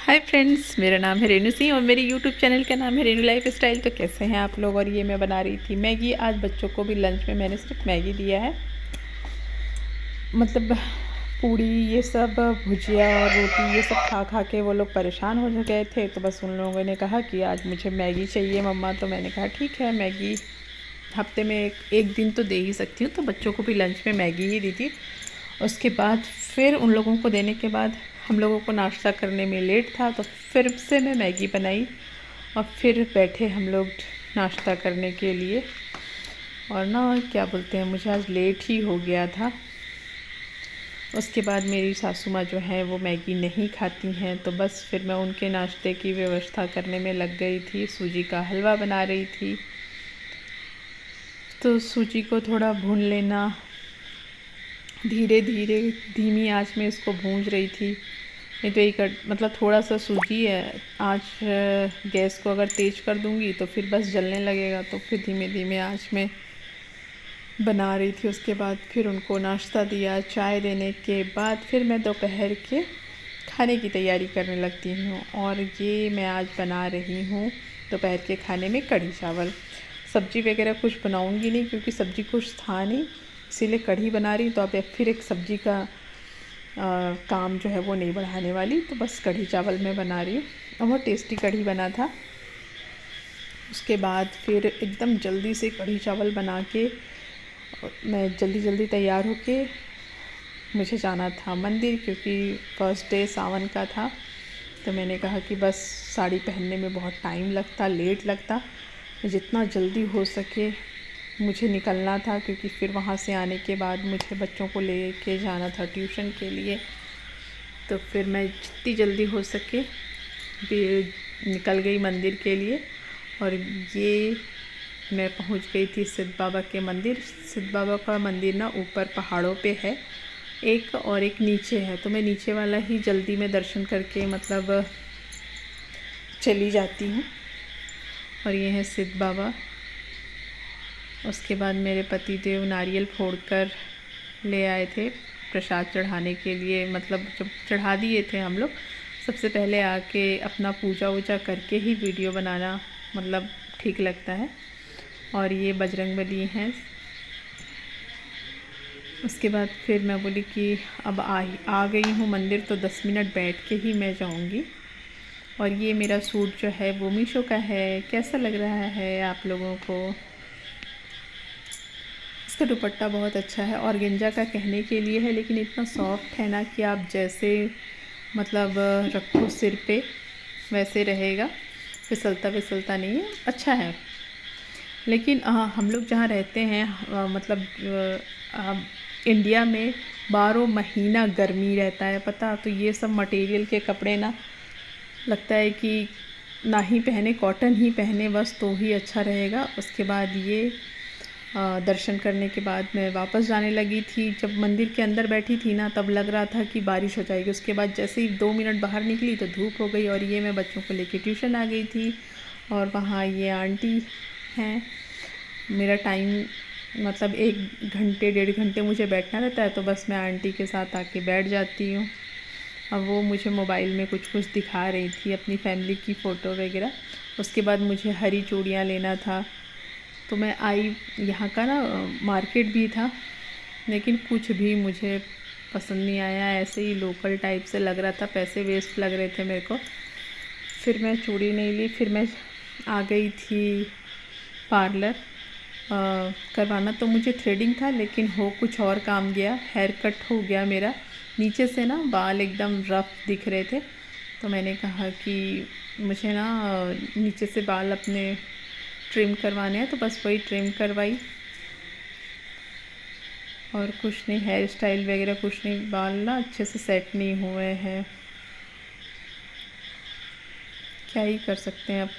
Hi friends, मेरा नाम है रेनू सिंह और मेरे यूट्यूब चैनल का नाम है रेनू लाइफ स्टाइल। तो कैसे हैं आप लोग। और ये मैं बना रही थी मैगी। आज बच्चों को भी लंच में मैंने सिर्फ मैगी दिया है। मतलब पूड़ी ये सब भुजिया और रोटी ये सब खा खा के वो लोग परेशान हो गए थे। तो बस उन लोगों ने कहा कि आज मुझे मैगी चाहिए मम्मा। तो मैंने कहा ठीक है, मैगी हफ्ते में एक दिन तो दे ही सकती हूँ। तो बच्चों को भी लंच में मैगी ही दी थी। उसके बाद फिर उन लोगों को देने के बाद हम लोगों को नाश्ता करने में लेट था, तो फिर से मैं मैगी बनाई और फिर बैठे हम लोग नाश्ता करने के लिए। और ना क्या बोलते हैं, मुझे आज लेट ही हो गया था। उसके बाद मेरी सासू माँ जो है वो मैगी नहीं खाती हैं, तो बस फिर मैं उनके नाश्ते की व्यवस्था करने में लग गई थी। सूजी का हलवा बना रही थी, तो सूजी को थोड़ा भून लेना, धीरे धीरे धीमी आंच में इसको भूंज रही थी। नहीं तो एक मतलब थोड़ा सा सूजी है, आँच गैस को अगर तेज़ कर दूंगी तो फिर बस जलने लगेगा। तो फिर धीमे धीमे आंच में बना रही थी। उसके बाद फिर उनको नाश्ता दिया। चाय देने के बाद फिर मैं दोपहर के खाने की तैयारी करने लगती हूँ। और ये मैं आज बना रही हूँ दोपहर के खाने में कढ़ी चावल। सब्ज़ी वगैरह कुछ बनाऊँगी नहीं, क्योंकि सब्ज़ी कुछ था नहीं, इसीलिए कढ़ी बना रही। तो अब फिर एक सब्ज़ी का काम जो है वो नहीं बढ़ाने वाली। तो बस कढ़ी चावल मैं बना रही हूँ और बहुत टेस्टी कढ़ी बना था। उसके बाद फिर एकदम जल्दी से कढ़ी चावल बना के मैं जल्दी तैयार होके मुझे जाना था मंदिर, क्योंकि फर्स्ट डे सावन का था। तो मैंने कहा कि बस साड़ी पहनने में बहुत टाइम लगता, लेट लगता, जितना जल्दी हो सके मुझे निकलना था, क्योंकि फिर वहाँ से आने के बाद मुझे बच्चों को ले के जाना था ट्यूशन के लिए। तो फिर मैं जितनी जल्दी हो सके निकल गई मंदिर के लिए। और ये मैं पहुँच गई थी सिद्ध बाबा के मंदिर। सिद्ध बाबा का मंदिर ना ऊपर पहाड़ों पे है एक, और एक नीचे है। तो मैं नीचे वाला ही जल्दी में दर्शन करके मतलब चली जाती हूँ। और ये है सिद्ध बाबा। उसके बाद मेरे पति देव नारियल फोड़कर ले आए थे प्रसाद चढ़ाने के लिए। मतलब जब चढ़ा दिए थे हम लोग, सबसे पहले आके अपना पूजा वूजा करके ही वीडियो बनाना मतलब ठीक लगता है। और ये बजरंगबली हैं। उसके बाद फिर मैं बोली कि अब आ गई हूँ मंदिर, तो 10 मिनट बैठ के ही मैं जाऊँगी। और ये मेरा सूट जो है वो मीशो का है। कैसा लग रहा है आप लोगों को। इसका दुपट्टा बहुत अच्छा है, और ऑर्गेन्जा का कहने के लिए है, लेकिन इतना सॉफ्ट है ना कि आप जैसे मतलब रखो सिर पे वैसे रहेगा, फिसलता नहीं है, अच्छा है। लेकिन हम लोग जहाँ रहते हैं मतलब इंडिया में 12 महीना गर्मी रहता है, पता। तो ये सब मटेरियल के कपड़े ना लगता है कि ना ही पहने, कॉटन ही पहने बस, तो ही अच्छा रहेगा। उसके बाद ये दर्शन करने के बाद मैं वापस जाने लगी थी। जब मंदिर के अंदर बैठी थी ना, तब लग रहा था कि बारिश हो जाएगी। उसके बाद जैसे ही 2 मिनट बाहर निकली तो धूप हो गई। और ये मैं बच्चों को लेके ट्यूशन आ गई थी। और वहाँ ये आंटी हैं। मेरा टाइम मतलब 1 घंटे 1.5 घंटे मुझे बैठना रहता है, तो बस मैं आंटी के साथ आके बैठ जाती हूँ। अब वो मुझे मोबाइल में कुछ दिखा रही थी, अपनी फैमिली की फ़ोटो वगैरह। उसके बाद मुझे हरी चूड़ियाँ लेना था, तो मैं आई। यहाँ का ना मार्केट भी था, लेकिन कुछ भी मुझे पसंद नहीं आया। ऐसे ही लोकल टाइप से लग रहा था, पैसे वेस्ट लग रहे थे मेरे को। फिर मैं चूड़ी नहीं ली। फिर मैं आ गई थी पार्लर करवाना। तो मुझे थ्रेडिंग था, लेकिन हो कुछ और काम गया। हेयर कट हो गया मेरा, नीचे से ना बाल एकदम रफ दिख रहे थे। तो मैंने कहा कि मुझे ना नीचे से बाल अपने ट्रिम करवाने हैं, तो बस वही ट्रिम करवाई। और कुछ नहीं, हेयर स्टाइल वगैरह कुछ नहीं। बाल ना अच्छे से सेट नहीं हुए हैं, क्या ही कर सकते हैं अब।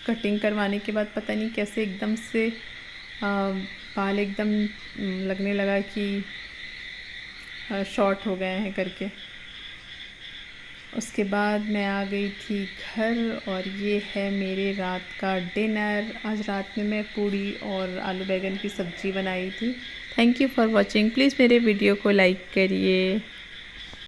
कटिंग करवाने के बाद पता नहीं कैसे एकदम से बाल एकदम लगने लगा कि शॉर्ट हो गए हैं करके। उसके बाद मैं आ गई थी घर। और ये है मेरे रात का डिनर। आज रात में मैं पूड़ी और आलू बैंगन की सब्ज़ी बनाई थी। Thank you for watching. Please मेरे वीडियो को लाइक करिए।